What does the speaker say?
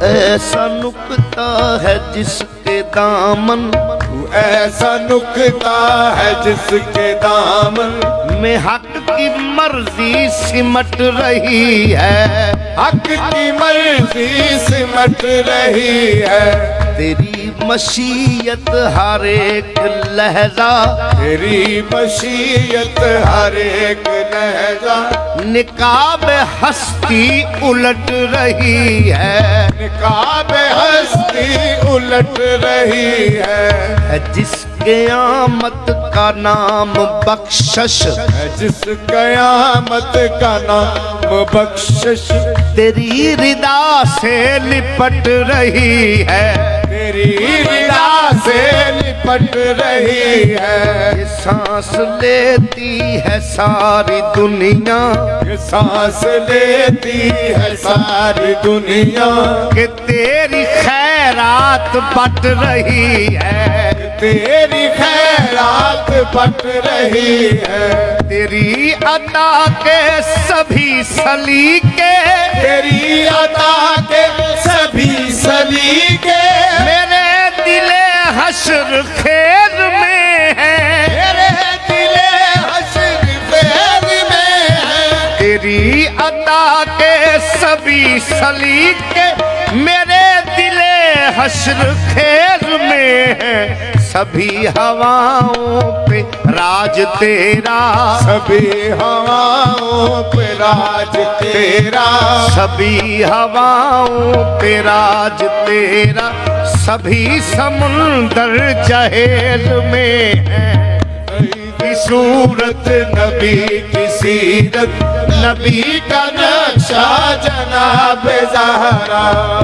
ऐसा नुक्ता है जिसके दामन, ऐसा नुक्ता है जिसके दामन में हक की मर्जी सिमट रही है। हक की मर्जी सिमट रही है। तेरी मशीयत हर एक लहजा, तेरी मशीयत हर एक लहजा निकाब हस्ती उलट रही है। निकाब हस्ती उलट रही है। जिस क़यामत का नाम बख्शश, जिस कयामत का नाम बख्शिश तेरी रिदा से लिपट रही है। तेरी रिदा से लिपट रही है। ये सांस लेती है सारी दुनिया, ये सांस लेती है सारी दुनिया कि तेरी खैरात बट रही है। तेरी खैरात बट रही है। तेरी अता के सभी सलीके, तेरी अता के सभी सलीके मेरे दिले हश्र खेर में है। मेरे दिले हश्र खेर में है। तेरी अता के सभी सलीके मेरे दिले हश्र खेर में है। सभी हवाओं पे राज तेरा, सभी हवाओं पे राज तेरा। सभी हवाओं पे राज तेरा। सभी समुंदर जहेल में है। की सूरत नबी की सीरत, नबी का नक्शा जनाब ज़हरा।